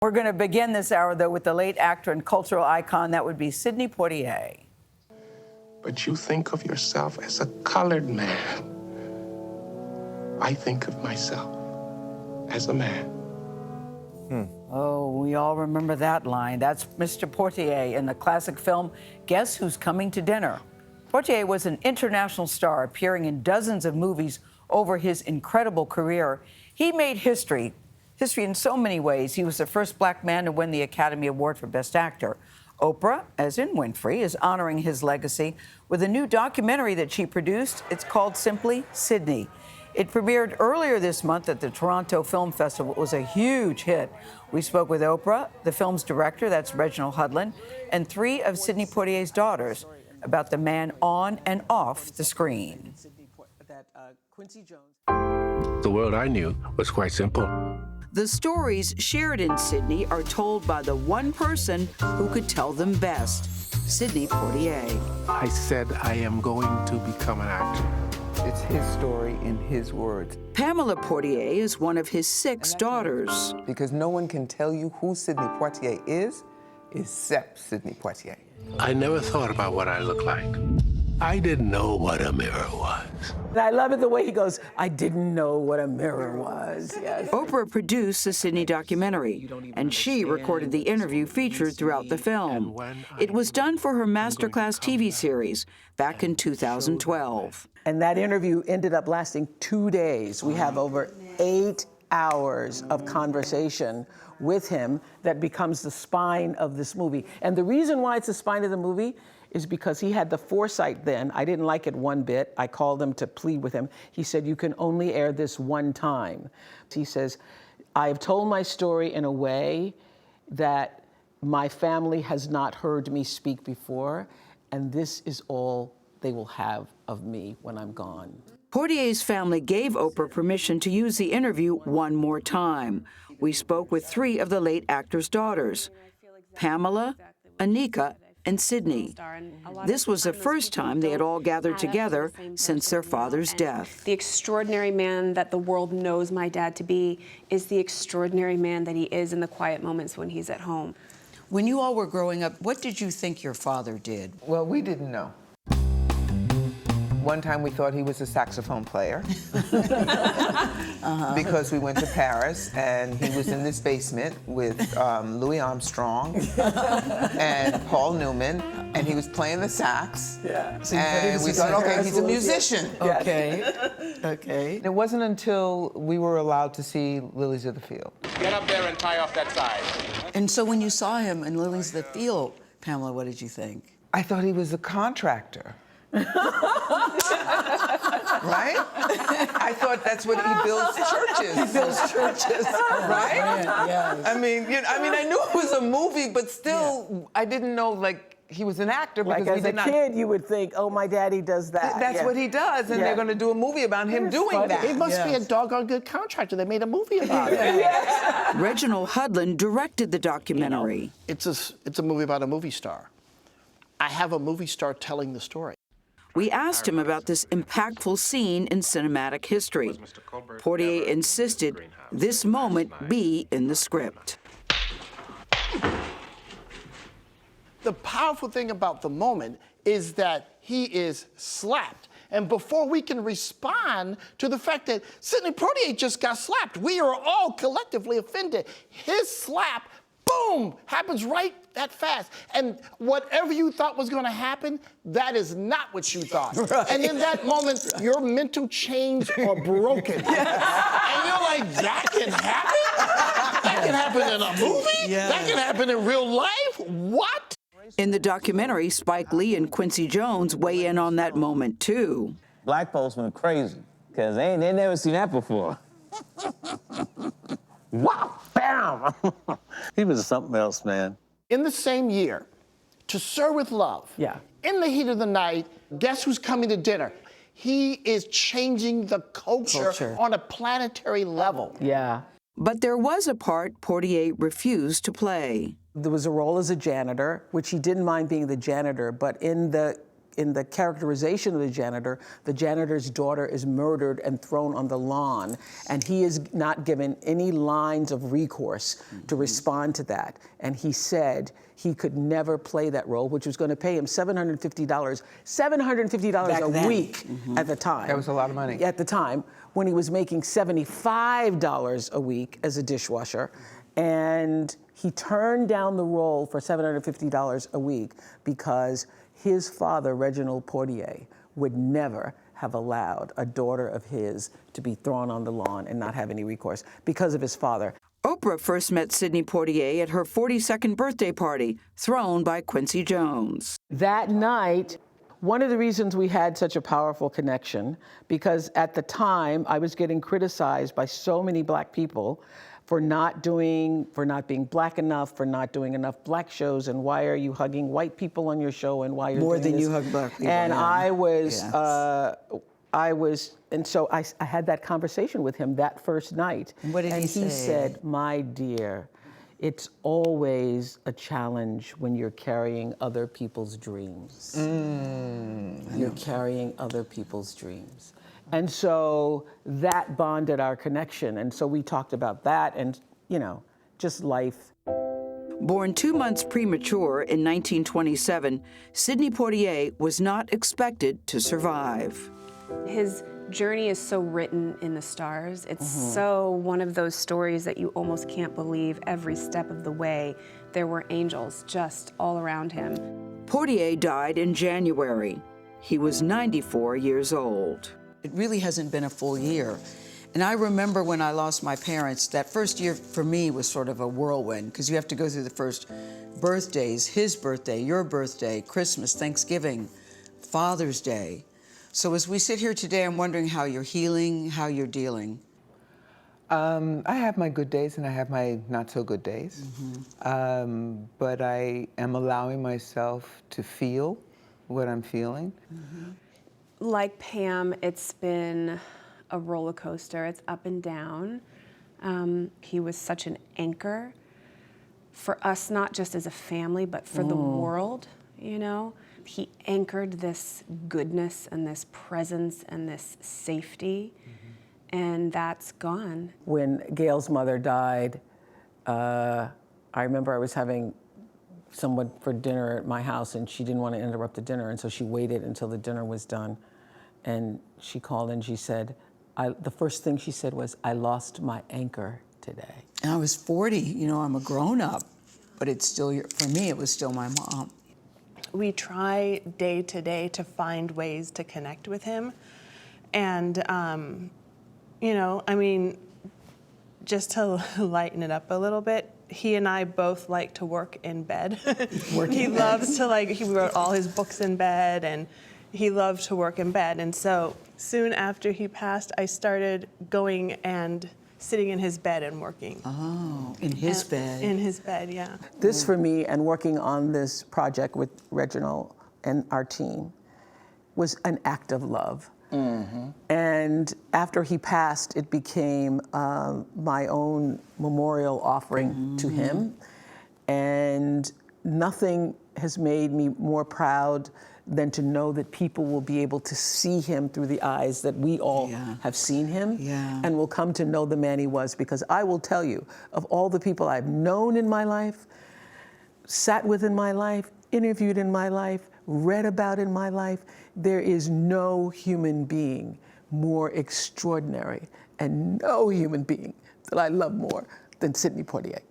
We're going to begin this hour, though, with the late actor and cultural icon. That would be Sidney Poitier. But you think of yourself as a colored man. I think of myself as a man. Oh, we all remember that line. That's Mr. Poitier in the classic film, Guess Who's Coming to Dinner? Poitier was an international star, appearing in dozens of movies over his incredible career. He made history in so many ways. He was the first black man to win the Academy Award for Best Actor. Oprah, as in Winfrey, is honoring his legacy with a new documentary that she produced. It's called simply Sidney. It premiered earlier this month at the Toronto Film Festival. It was a huge hit. We spoke with Oprah, the film's director, that's Reginald Hudlin, and 3 of Sidney Poitier's daughters about the man on and off the screen. The world I knew was quite simple. The stories shared in Sidney are told by the one person who could tell them best, Sidney Poitier. I said I am going to become an actor. It's his story in his words. Pamela Poitier is one of his 6 daughters. Because no one can tell you who Sidney Poitier is except Sidney Poitier. I never thought about what I looked like. I didn't know what a mirror was. I love it the way he goes, I didn't know what a mirror was. Yes. Oprah produced the Sidney documentary, and she recorded the interview featured throughout the film. It was done for her Masterclass TV series back in 2012. And that interview ended up lasting 2 days. We have over 8 hours of conversation with him that becomes the spine of this movie. And the reason why it's the spine of the movie is because he had the foresight then. I didn't like it one bit. I called him to plead with him. He said, you can only air this one time. He says, I have told my story in a way that my family has not heard me speak before, and this is all they will have of me when I'm gone. Poitier's family gave Oprah permission to use the interview one more time. We spoke with 3 of the late actor's daughters, Pamela, Anika, and Sidney. This was the first time they had all gathered together since their father's death. The extraordinary man that the world knows my dad to be is the extraordinary man that he is in the quiet moments when he's at home. When you all were growing up, what did you think your father did? Well, we didn't know. One time we thought he was a saxophone player because we went to Paris and he was in this basement with Louis Armstrong and Paul Newman, and he was playing the sax. Yeah. And we thought, okay, he's a musician. Okay. Okay. It wasn't until we were allowed to see Lilies of the Field. Get up there and tie off that tie. And so when you saw him in Lilies of the Field, Pamela, what did you think? I thought he was a contractor. Right? I thought that's what he builds churches. He builds churches, right? Yes. I mean, I knew it was a movie, but still, I didn't know like he was an actor because Like we as did a not. kid, you would think, oh, my daddy does that. That's what he does, and they're going to do a movie about him doing funny. that. It must be a doggone good contractor. They made a movie about it. Reginald Hudlin directed the documentary. It's a movie about a movie star. I have a movie star telling the story. We asked him about this impactful scene in cinematic history. Poitier insisted this moment be in the script. The powerful thing about the moment is that he is slapped. And before we can respond to the fact that Sidney Poitier just got slapped, we are all collectively offended. His slap, boom, happens right that fast. And whatever you thought was going to happen, that is not what you thought. Right. And in that moment, your mental chains are broken. And you're like, that can happen? That can happen in a movie? Yeah. That can happen in real life? What? In the documentary, Spike Lee and Quincy Jones weigh in on that moment, too. Black folks went crazy, because they never seen that before. Wow, bam! He was something else, man. In the same year, To Serve with Love, In the Heat of the Night, Guess Who's Coming to Dinner? He is changing the culture on a planetary level. Yeah. But there was a part Poitier refused to play. There was a role as a janitor, which he didn't mind being the janitor, but in the the characterization of the janitor's daughter is murdered and thrown on the lawn, and he is not given any lines of recourse to respond to that. And he said he could never play that role, which was going to pay him $750 Back a then. week at the time. That was a lot of money. At the time, when he was making $75 a week as a dishwasher. And he turned down the role for $750 a week because his father, Reginald Poitier, would never have allowed a daughter of his to be thrown on the lawn and not have any recourse because of his father. Oprah first met Sidney Poitier at her 42nd birthday party, thrown by Quincy Jones. That night, one of the reasons we had such a powerful connection, because at the time I was getting criticized by so many black people for not being black enough, for not doing enough black shows, and why are you hugging white people on your show, and why you're More doing than this? you hug black people, And yeah. and so I had that conversation with him that first night. And what did he say? And he said, "My dear, it's always a challenge when you're carrying other people's dreams. You're carrying other people's dreams." And so that bonded our connection. And so we talked about that and, just life. Born 2 months premature in 1927, Sidney Poitier was not expected to survive. His journey is so written in the stars. It's so one of those stories that you almost can't believe every step of the way. There were angels just all around him. Poitier died in January. He was 94 years old. It really hasn't been a full year. And I remember when I lost my parents, that first year for me was sort of a whirlwind, because you have to go through the first birthdays, his birthday, your birthday, Christmas, Thanksgiving, Father's Day. So as we sit here today, I'm wondering how you're healing, how you're dealing. I have my good days and I have my not so good days. But I am allowing myself to feel what I'm feeling. Like Pam, it's been a roller coaster. It's up and down. He was such an anchor for us, not just as a family, but for the world, He anchored this goodness and this presence and this safety, and that's gone. When Gayle's mother died, I remember I was having someone for dinner at my house, and she didn't want to interrupt the dinner, and so she waited until the dinner was done. And she called and she said, the first thing she said was, "I lost my anchor today." And I was 40, I'm a grown-up, but it's still, for me, it was still my mom. We try day to day to find ways to connect with him. And, just to lighten it up a little bit, he and I both like to work in bed. He loves to, he wrote all his books in bed, and he loved to work in bed. And so soon after he passed, I started going and sitting in his bed and working. Oh, in his bed. In his bed, yeah. This for me, and working on this project with Reginald and our team, was an act of love. And after he passed, it became my own memorial offering to him. And nothing has made me more proud than to know that people will be able to see him through the eyes that we all have seen him, and will come to know the man he was. Because I will tell you, of all the people I've known in my life, sat with in my life, interviewed in my life, read about in my life, there is no human being more extraordinary, and no human being that I love more than Sidney Poitier.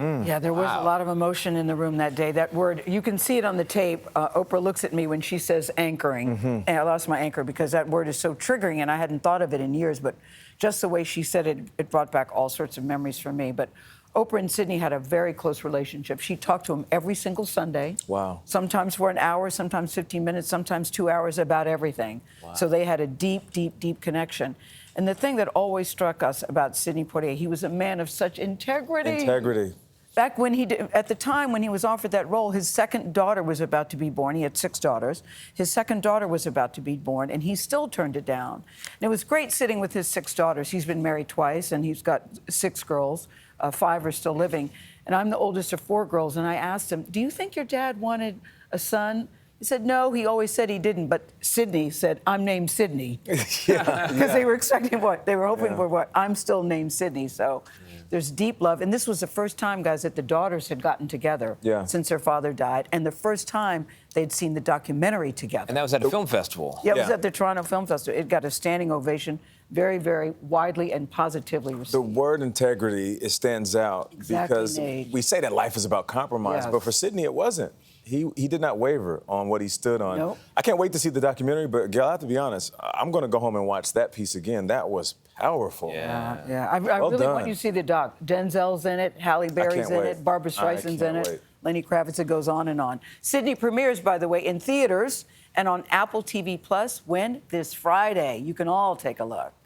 Yeah, there was a lot of emotion in the room that day. That word, you can see it on the tape. Oprah looks at me when she says anchoring. And I lost my anchor because that word is so triggering, and I hadn't thought of it in years, but just the way she said it, it brought back all sorts of memories for me. But Oprah and Sidney had a very close relationship. She talked to him every single Sunday. Wow. Sometimes for an hour, sometimes 15 minutes, sometimes 2 hours, about everything. Wow. So they had a deep, deep, deep connection. And the thing that always struck us about Sidney Poitier, he was a man of such integrity. Integrity. Back when at the time when he was offered that role, his second daughter was about to be born. He had 6 daughters. His second daughter was about to be born, and he still turned it down. And it was great sitting with his 6 daughters. He's been married twice, and he's got 6 girls. 5 are still living. And I'm the oldest of 4 girls, and I asked him, "Do you think your dad wanted a son? He said, no, he always said he didn't, but Sidney said, I'm named Sidney. Because they were expecting what? They were hoping for what? I'm still named Sidney. So there's deep love. And this was the first time, guys, that the daughters had gotten together since their father died. And the first time they'd seen the documentary together. And that was at a film festival. Yeah, it was at the Toronto Film Festival. It got a standing ovation, very, very widely and positively received. The word integrity, it stands out because Nate. we say that life is about compromise, but for Sidney, it wasn't. He did not waver on what he stood on. Nope. I can't wait to see the documentary, but Gayle, I have to be honest, I'm going to go home and watch that piece again. That was powerful. I really want you to see the doc. Denzel's in it, Halle Berry's in it, Barbara Streisand's in it, Lenny Kravitz. It goes on and on. Sidney premieres, by the way, in theaters and on Apple TV Plus when? This Friday. You can all take a look.